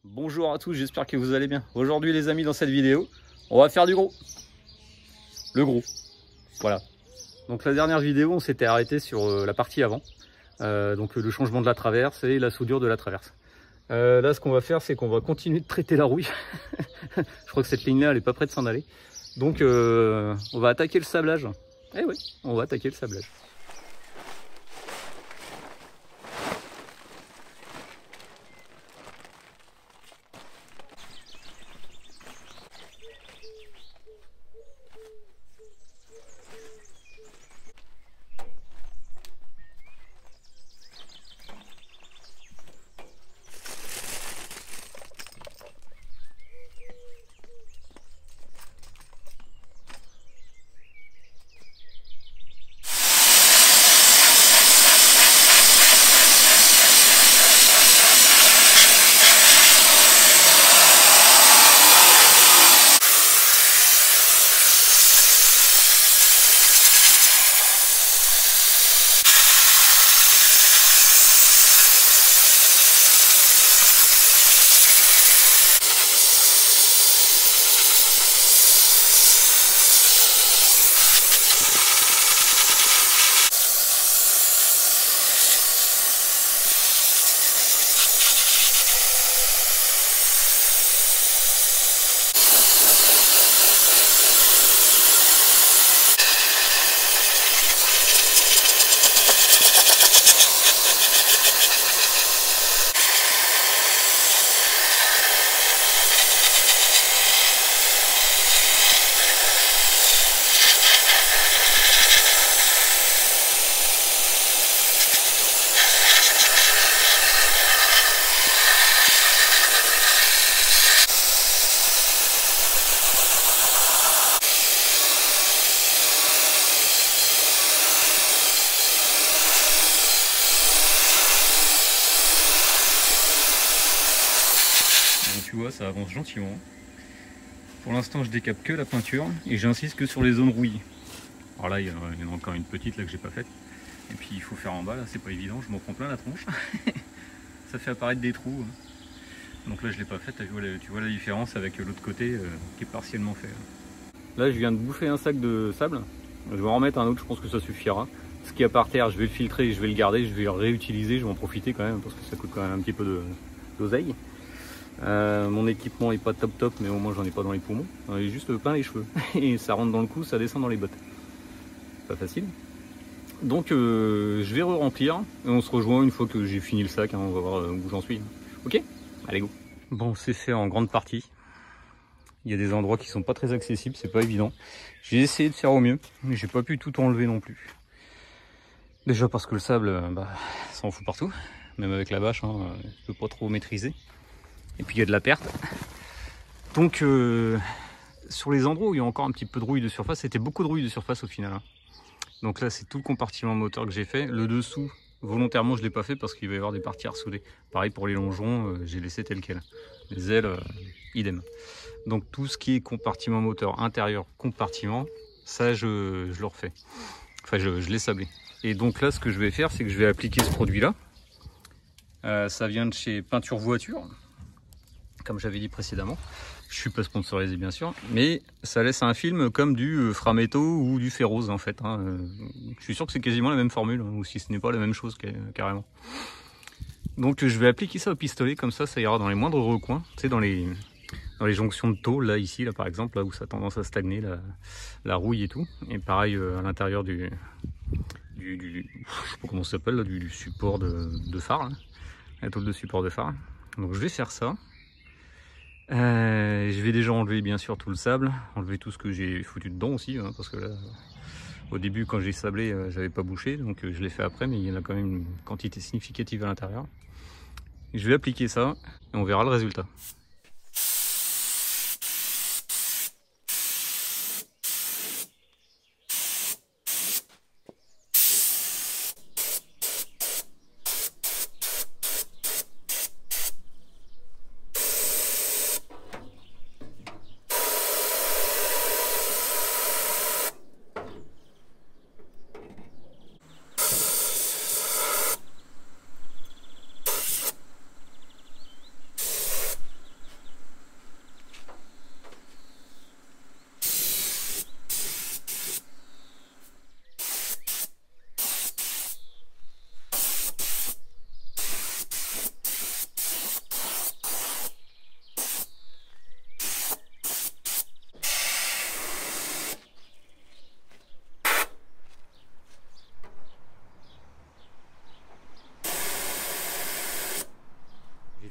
Bonjour à tous, j'espère que vous allez bien. Aujourd'hui les amis, dans cette vidéo, on va faire du gros. Le gros, voilà. Donc la dernière vidéo, on s'était arrêté sur la partie avant. Donc le changement de la traverse et la soudure de la traverse. Là ce qu'on va faire, c'est qu'on va continuer de traiter la rouille. Je crois que cette ligne là, elle est pas prête de s'en aller. Donc on va attaquer le sablage. Eh oui, on va attaquer le sablage. Tu vois, ça avance gentiment. Pour l'instant, je décape que la peinture et j'insiste que sur les zones rouillées. Alors là, il y en a encore une petite là que j'ai pas faite. Et puis il faut faire en bas, là, c'est pas évident, je m'en prends plein la tronche. Ça fait apparaître des trous. Donc là, je l'ai pas faite, tu vois la différence avec l'autre côté qui est partiellement fait. Là, je viens de bouffer un sac de sable. Je vais en remettre un autre, je pense que ça suffira. Ce qui est par terre, je vais le filtrer, je vais le garder, je vais le réutiliser, je vais en profiter quand même parce que ça coûte quand même un petit peu d'oseille. Mon équipement est pas top, mais au moins j'en ai pas dans les poumons, j'en ai juste plein les cheveux et ça rentre dans le cou, ça descend dans les bottes, pas facile. Donc je vais re-remplir et on se rejoint une fois que j'ai fini le sac, hein, on va voir où j'en suis. Ok, allez go. Bon, c'est fait en grande partie. Il y a des endroits qui sont pas très accessibles, c'est pas évident. J'ai essayé de faire au mieux, mais j'ai pas pu tout enlever non plus. Déjà parce que le sable, ça en fout partout, même avec la bâche, hein, je peux pas trop maîtriser. Et puis il y a de la perte. Donc sur les endroits où il y a encore un petit peu de rouille de surface, c'était beaucoup de rouille de surface au final. Hein. Donc là c'est tout le compartiment moteur que j'ai fait. Le dessous, volontairement je ne l'ai pas fait parce qu'il va y avoir des parties à ressouder. Pareil pour les longerons, j'ai laissé tel quel. Les ailes, idem. Donc tout ce qui est compartiment moteur, intérieur, compartiment, ça je le refais. Enfin je l'ai sablé. Et donc là ce que je vais faire, c'est que je vais appliquer ce produit là. Ça vient de chez Peinture Voiture. Comme j'avais dit précédemment, je suis pas sponsorisé bien sûr, mais ça laisse un film comme du Frametto ou du Ferrose en fait. Hein. Je suis sûr que c'est quasiment la même formule, hein, ou si ce n'est pas la même chose carrément. Donc je vais appliquer ça au pistolet, comme ça ira dans les moindres recoins, tu sais, dans les jonctions de tôle, là ici, là par exemple, là où ça a tendance à stagner, la rouille et tout. Et pareil à l'intérieur je sais pas comment ça s'appelle, du support de phare, là. La tôle de support de phare. Donc je vais faire ça. Je vais déjà enlever bien sûr tout le sable, enlever tout ce que j'ai foutu dedans aussi, hein, parce que là, au début quand j'ai sablé, j'avais pas bouché, donc je l'ai fait après, mais il y en a quand même une quantité significative à l'intérieur. Je vais appliquer ça et on verra le résultat.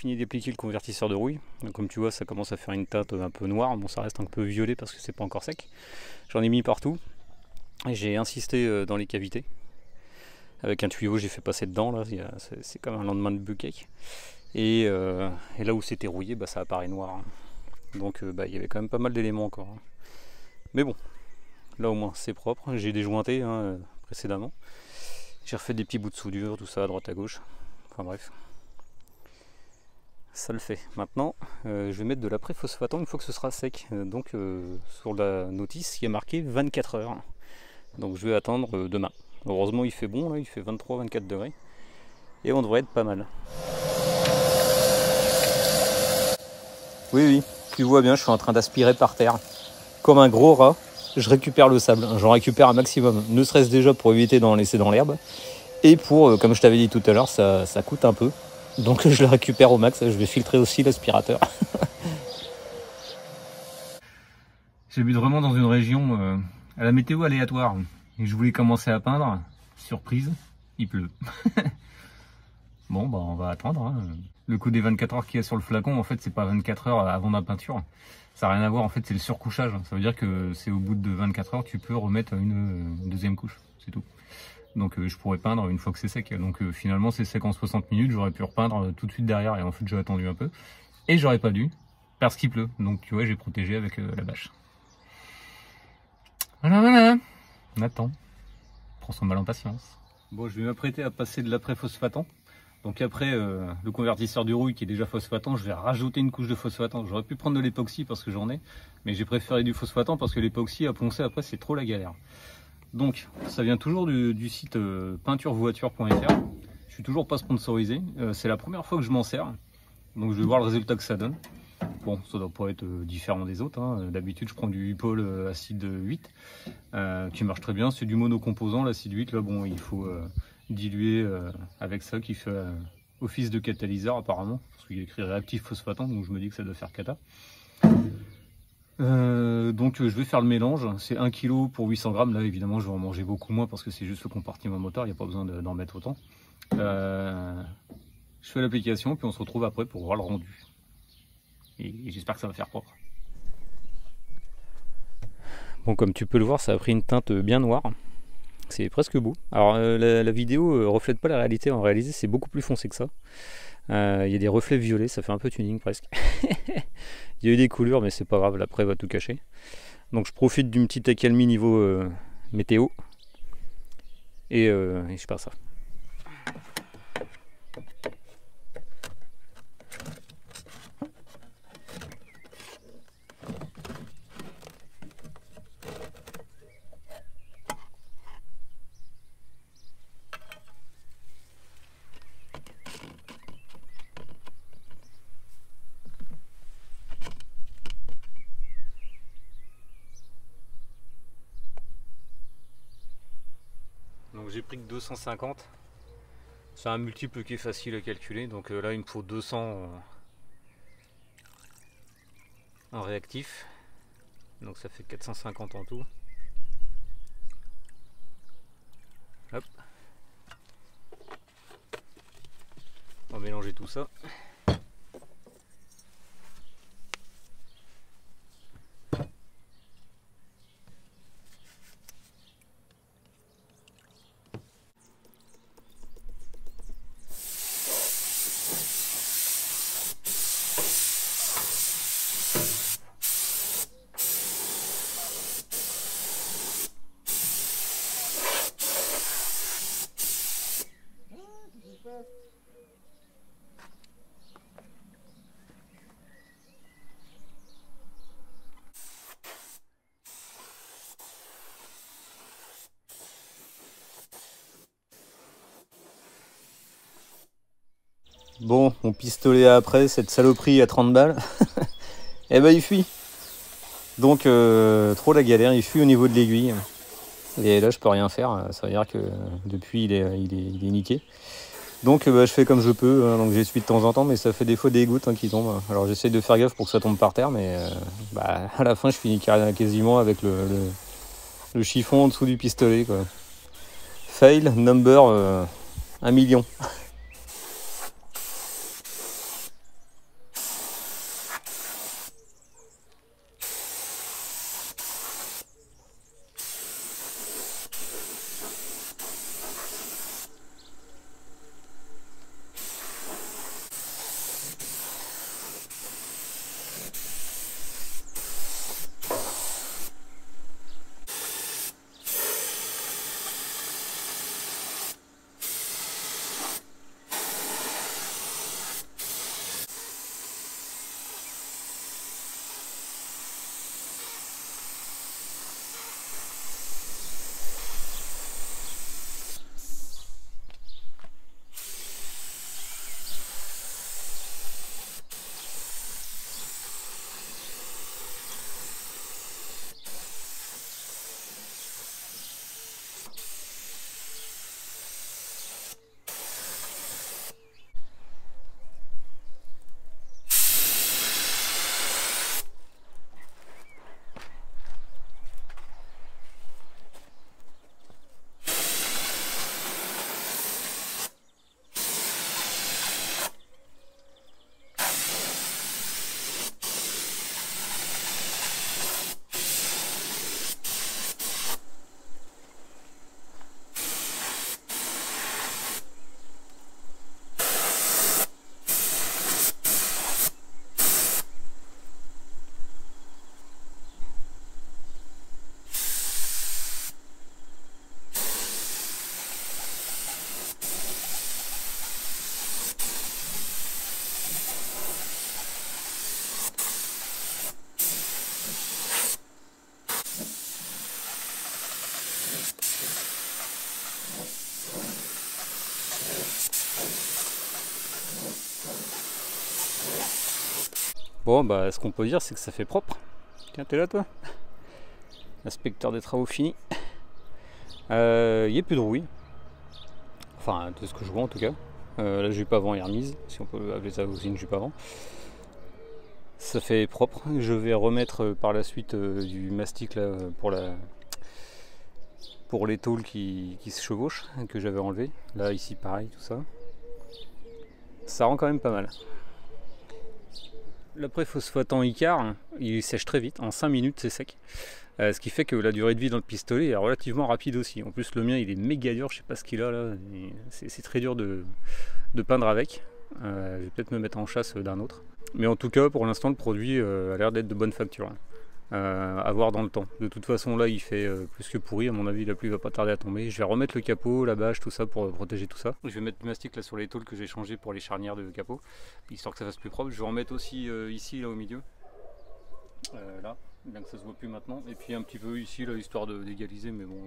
fini d'appliquer le convertisseur de rouille. Donc, comme tu vois, ça commence à faire une teinte un peu noire. Bon, ça reste un peu violet parce que c'est pas encore sec. J'en ai mis partout. Et j'ai insisté dans les cavités. Avec un tuyau, j'ai fait passer dedans. Là, c'est comme un lendemain de bucake. Et là où c'était rouillé, bah, ça apparaît noir. Donc il y avait quand même pas mal d'éléments encore. Mais bon, là au moins c'est propre. J'ai déjointé précédemment. J'ai refait des petits bouts de soudure, tout ça à droite à gauche. Enfin bref. Ça le fait. Maintenant, je vais mettre de l'après-phosphatant une fois que ce sera sec. Donc sur la notice, il y a marqué 24 heures. Donc je vais attendre demain. Heureusement il fait bon, là, il fait 23-24 degrés. Et on devrait être pas mal. Oui, tu vois bien, je suis en train d'aspirer par terre. Comme un gros rat, je récupère le sable. J'en récupère un maximum. Ne serait-ce déjà pour éviter d'en laisser dans l'herbe. Et pour, comme je t'avais dit tout à l'heure, ça coûte un peu. Donc je le récupère au max. Je vais filtrer aussi l'aspirateur. J'habite vraiment dans une région à la météo aléatoire. Et je voulais commencer à peindre. Surprise, il pleut. Bon, bah on va attendre. Le coup des 24 heures qu'il y a sur le flacon, en fait, c'est pas 24 heures avant ma peinture. Ça n'a rien à voir, en fait, c'est le surcouchage. Ça veut dire que c'est au bout de 24 heures, tu peux remettre une deuxième couche, c'est tout. Donc je pourrais peindre une fois que c'est sec. Donc finalement, c'est sec en 60 minutes, j'aurais pu repeindre tout de suite derrière. Et en fait, j'ai attendu un peu. Et j'aurais pas dû, parce qu'il pleut. Donc tu vois, j'ai protégé avec la bâche. Voilà. On attend. Prends son mal en patience. Bon, je vais m'apprêter à passer de l'après-phosphatant. Donc après le convertisseur du rouille qui est déjà phosphatant, je vais rajouter une couche de phosphatant. J'aurais pu prendre de l'époxy parce que j'en ai, mais j'ai préféré du phosphatant parce que l'époxy à poncer après c'est trop la galère. Donc ça vient toujours du site peinturevoiture.fr. Je suis toujours pas sponsorisé, c'est la première fois que je m'en sers. Donc je vais voir le résultat que ça donne. Bon, ça doit pas être différent des autres. D'habitude je prends du Upol acide 8 qui marche très bien. C'est du monocomposant, l'acide 8. Là bon, il faut diluer avec ça qui fait office de catalyseur apparemment. Parce qu'il y a écrit réactif phosphatant, donc je me dis que ça doit faire cata. Donc je vais faire le mélange. C'est 1 kg pour 800 grammes. Là évidemment je vais en manger beaucoup moins parce que c'est juste le compartiment moteur. Il n'y a pas besoin d'en mettre autant. Je fais l'application puis on se retrouve après pour voir le rendu. Et j'espère que ça va faire propre. Bon, comme tu peux le voir, ça a pris une teinte bien noire. C'est presque beau. Alors la vidéo reflète pas la réalité. En réalité, c'est beaucoup plus foncé que ça. Il y a des reflets violets, ça fait un peu tuning presque. Il y a eu des couleurs, mais c'est pas grave, l'après va tout cacher. Donc je profite d'une petite accalmie niveau météo. Et je pars ça. Donc j'ai pris que 250. C'est un multiple qui est facile à calculer. Donc là il me faut 200 en réactif. Donc ça fait 450 en tout. Hop. On va mélanger tout ça. Bon, mon pistolet après, cette saloperie à 30 balles, et ben il fuit. Donc trop la galère, il fuit au niveau de l'aiguille. Et là je peux rien faire, ça veut dire que depuis il est niqué. Donc je fais comme je peux, donc j'essuie de temps en temps, mais ça fait des fois des gouttes qui tombent. Alors j'essaye de faire gaffe pour que ça tombe par terre, mais à la fin je finis quasiment avec le chiffon en dessous du pistolet, quoi. Fail number 1 million. Bon, bah, ce qu'on peut dire, c'est que ça fait propre. Tiens, t'es là, toi? Inspecteur des travaux finis. Il n'y a plus de rouille. Enfin, de ce que je vois en tout cas. La jupe avant est remise, si on peut appeler ça aussi une jupe avant. Ça fait propre. Je vais remettre par la suite du mastic là pour les tôles qui se chevauchent, que j'avais enlevé. Là, ici, pareil, tout ça. Ça rend quand même pas mal. L'après-phosphatant Icar, il sèche très vite, en 5 minutes c'est sec. Ce qui fait que la durée de vie dans le pistolet est relativement rapide aussi. En plus le mien il est méga dur, je sais pas ce qu'il a là, c'est très dur de peindre avec. Je vais peut-être me mettre en chasse d'un autre. Mais en tout cas pour l'instant le produit a l'air d'être de bonne facture. À voir dans le temps. De toute façon là il fait plus que pourri, à mon avis la pluie va pas tarder à tomber. Je vais remettre le capot, la bâche, tout ça pour protéger tout ça. Je vais mettre du mastic là sur les tôles que j'ai changé pour les charnières de capot, histoire que ça fasse plus propre. Je vais en mettre aussi ici là au milieu. Là, bien que ça se voit plus maintenant. Et puis un petit peu ici là histoire d'égaliser, mais bon,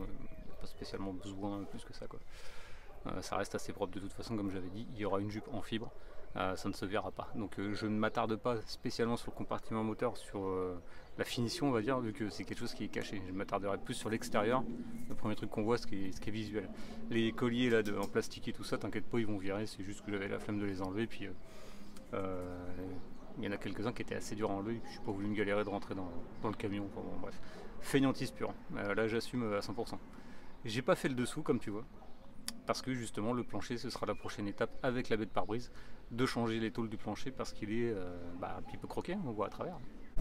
pas spécialement besoin plus que ça quoi. Ça reste assez propre de toute façon comme j'avais dit. Il y aura une jupe en fibre. Ça ne se verra pas. Donc je ne m'attarde pas spécialement sur le compartiment moteur, sur la finition on va dire, vu que c'est quelque chose qui est caché. Je m'attarderai plus sur l'extérieur. Le premier truc qu'on voit, ce qui est visuel. Les colliers là en plastique et tout ça, t'inquiète pas, ils vont virer. C'est juste que j'avais la flemme de les enlever. Puis il y en a quelques-uns qui étaient assez durs à enlever. Je n'ai pas voulu me galérer de rentrer dans le camion. Enfin, bon, bref, feignantise pure. Là j'assume à 100%. J'ai pas fait le dessous comme tu vois. Parce que justement le plancher ce sera la prochaine étape avec la baie de pare-brise, de changer les tôles du plancher parce qu'il est un petit peu croqué, on voit à travers.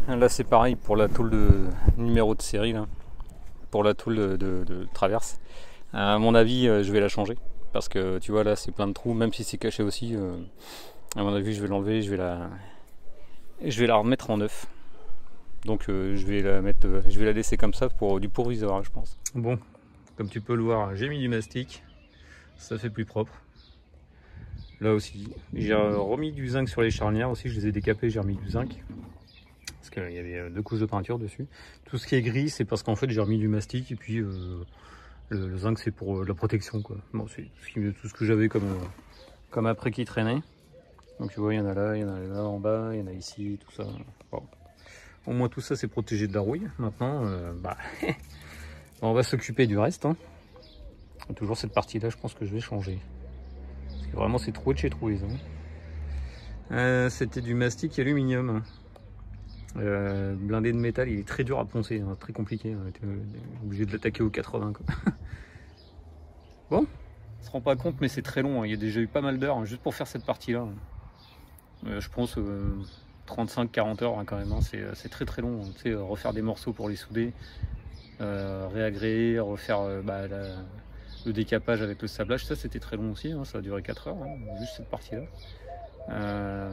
Là c'est pareil pour la tôle de numéro de série, là, pour la tôle de traverse. À mon avis je vais la changer parce que tu vois là c'est plein de trous, même si c'est caché aussi. À mon avis je vais l'enlever, je vais la remettre en neuf. Donc je vais la laisser comme ça pour du provisoire je pense. Bon, comme tu peux le voir, j'ai mis du mastic. Ça fait plus propre. Là aussi, j'ai remis du zinc sur les charnières aussi, je les ai décapées, j'ai remis du zinc. Parce qu'il y avait 2 couches de peinture dessus. Tout ce qui est gris, c'est parce qu'en fait j'ai remis du mastic et puis le zinc c'est pour la protection quoi. Bon, c'est tout ce que j'avais comme après qui traînait. Donc tu vois, il y en a là en bas, il y en a ici, tout ça. Bon. Au moins tout ça c'est protégé de la rouille. Maintenant, on va s'occuper du reste. Hein. Toujours cette partie là je pense que je vais changer parce que vraiment c'est troué de chez troué c'était du mastic aluminium blindé de métal, il est très dur à poncer, hein, très compliqué, on était obligé de l'attaquer au 80 quoi. Bon, on se rend pas compte mais c'est très long, hein. Il y a déjà eu pas mal d'heures hein, juste pour faire cette partie là, je pense 35-40 heures hein, quand même, hein. C'est très long, hein. Tu sais, refaire des morceaux pour les souder, réagréer, refaire le décapage avec le sablage, ça c'était très long aussi, hein, ça a duré 4 heures, hein, juste cette partie là.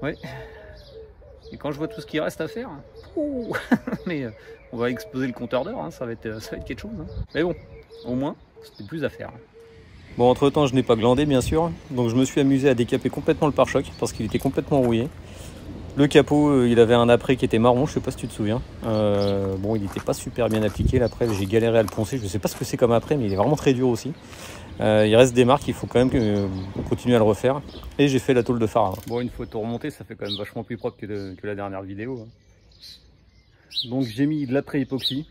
Ouais. Et quand je vois tout ce qui reste à faire, mais on va exploser le compteur d'heures, hein, ça va être quelque chose. Hein. Mais bon, au moins, c'était plus à faire. Bon, entre temps, je n'ai pas glandé bien sûr, donc je me suis amusé à décaper complètement le pare-choc parce qu'il était complètement rouillé. Le capot, il avait un apprêt qui était marron, je sais pas si tu te souviens. Bon, il n'était pas super bien appliqué, l'après, j'ai galéré à le poncer. Je sais pas ce que c'est comme apprêt, mais il est vraiment très dur aussi. Il reste des marques, il faut quand même continuer à le refaire. Et j'ai fait la tôle de phare. Bon, une fois tout remonté, ça fait quand même vachement plus propre que la dernière vidéo. Donc j'ai mis de l'après époxy.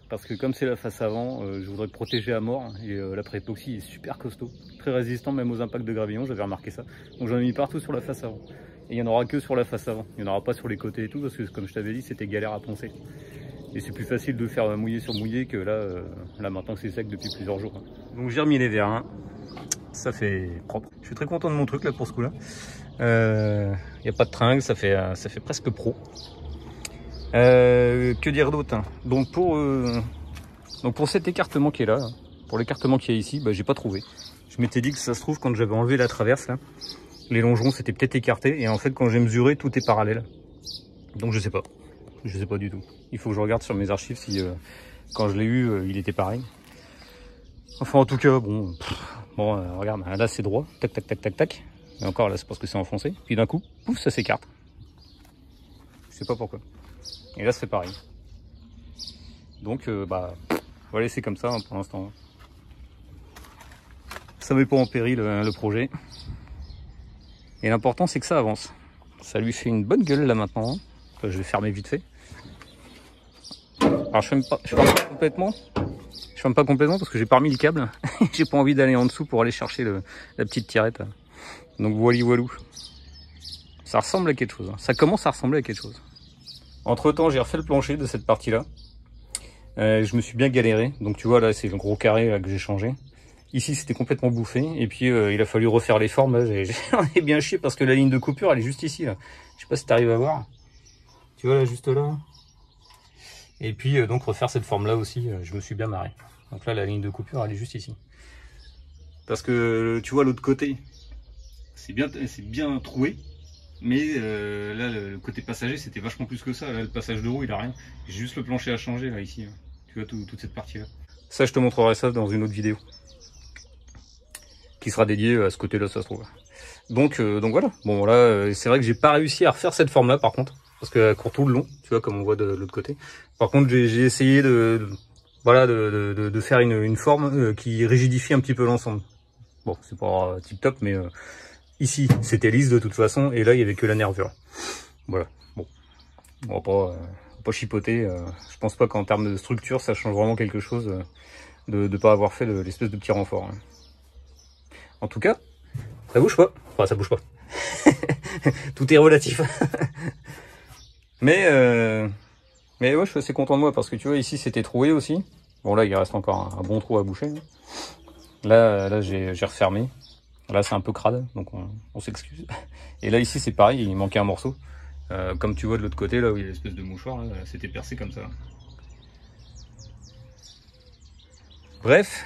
Parce que comme c'est la face avant, je voudrais le protéger à mort. Et l'après époxy est super costaud, très résistant même aux impacts de gravillon, j'avais remarqué ça. Donc j'en ai mis partout sur la face avant. Et il n'y en aura que sur la face avant, il n'y en aura pas sur les côtés et tout, parce que comme je t'avais dit, c'était galère à poncer. Et c'est plus facile de faire mouiller sur mouiller que là maintenant que c'est sec depuis plusieurs jours. Donc j'ai remis les verres, hein. Ça fait propre. Je suis très content de mon truc là pour ce coup là. Il n'y a pas de tringle, ça fait presque pro. Que dire d'autre hein. Donc pour cet écartement qui est là, hein, pour l'écartement qui est ici, j'ai pas trouvé. Je m'étais dit que ça se trouve quand j'avais enlevé la traverse là, les longerons s'étaient peut-être écartés et en fait quand j'ai mesuré tout est parallèle. Donc je sais pas du tout. Il faut que je regarde sur mes archives si quand je l'ai eu il était pareil. Enfin en tout cas bon, regarde là c'est droit, tac tac tac tac tac. Et encore là c'est parce que c'est enfoncé. Puis d'un coup pouf ça s'écarte. Je sais pas pourquoi. Et là c'est pareil. Donc on va laisser comme ça hein, pour l'instant. Ça met pas en péril le projet. Et l'important c'est que ça avance. Ça lui fait une bonne gueule là maintenant. Je vais fermer vite fait. Alors je ferme pas complètement. Je ferme pas complètement parce que j'ai pas remis le câble. J'ai pas envie d'aller en dessous pour aller chercher la petite tirette. Donc voilou. Ça ressemble à quelque chose. Ça commence à ressembler à quelque chose. Entre temps, j'ai refait le plancher de cette partie-là. Je me suis bien galéré. Donc tu vois là, c'est le gros carré là, que j'ai changé. Ici, c'était complètement bouffé. Et puis il a fallu refaire les formes. J'en ai bien chié parce que la ligne de coupure, elle est juste ici. Là. Je sais pas si tu arrives à voir. Tu vois là, juste là. Et puis donc refaire cette forme-là aussi, je me suis bien marré. Donc là, la ligne de coupure, elle est juste ici. Parce que tu vois l'autre côté, c'est bien troué. Mais là, le côté passager, c'était vachement plus que ça. Là, le passage de roue, il a rien. J'ai juste le plancher à changer, là, ici. Là. Tu vois, toute cette partie-là. Ça, je te montrerai ça dans une autre vidéo. Qui sera dédiée à ce côté-là, ça se trouve. Donc voilà. Bon, là, c'est vrai que j'ai pas réussi à refaire cette forme-là, par contre. Parce qu'elle court tout le long, tu vois, comme on voit de l'autre côté. Par contre, j'ai essayé de faire une forme qui rigidifie un petit peu l'ensemble. Bon, c'est pas tip top, mais... Ici, c'était lisse de toute façon, et là, il n'y avait que la nervure. Voilà. Bon, on va pas chipoter. Je pense pas qu'en termes de structure, ça change vraiment quelque chose de ne pas avoir fait l'espèce de petit renfort. Hein. En tout cas, ça bouge pas. Enfin, ça bouge pas. Tout est relatif. mais ouais, je suis assez content de moi, parce que tu vois, ici, c'était troué aussi. Bon, là, il reste encore un bon trou à boucher. Là j'ai refermé. Là, c'est un peu crade, donc on s'excuse. Et là, ici, c'est pareil, il manquait un morceau. Comme tu vois de l'autre côté, là où il y a l'espèce de mouchoir, c'était percé comme ça. Bref,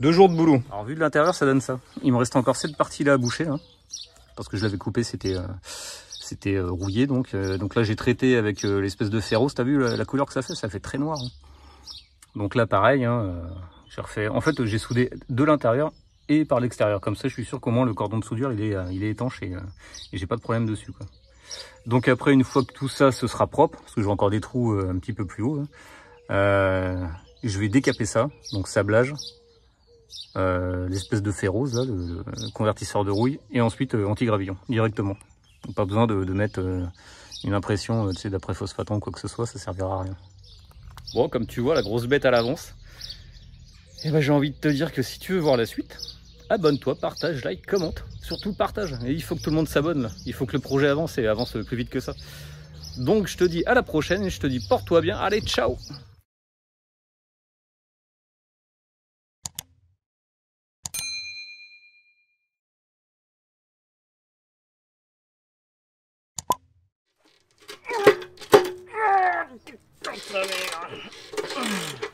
2 jours de boulot. Alors, vu de l'intérieur, ça donne ça. Il me reste encore cette partie-là à boucher, là, parce que je l'avais coupé, c'était rouillé. Donc là, j'ai traité avec l'espèce de ferro. T'as vu la couleur que ça fait très noir. Hein. Donc là, pareil, j'ai refait. En fait, j'ai soudé de l'intérieur et par l'extérieur. Comme ça, je suis sûr qu'au moins le cordon de soudure, il est étanche et j'ai pas de problème dessus, quoi. Donc après, une fois que tout ça, ce sera propre, parce que j'ai encore des trous un petit peu plus hauts, je vais décaper ça, donc sablage, l'espèce de ferrose, là, le convertisseur de rouille, et ensuite anti-gravillon, directement. Donc, pas besoin de mettre une impression, tu sais, d'après phosphaton ou quoi que ce soit, ça servira à rien. Bon, comme tu vois, la grosse bête à l'avance. Et ben, j'ai envie de te dire que si tu veux voir la suite, abonne-toi, partage, like, commente. Surtout partage. Et il faut que tout le monde s'abonne là. Il faut que le projet avance et avance plus vite que ça. Donc je te dis à la prochaine et je te dis porte-toi bien. Allez, ciao! Putain de merde.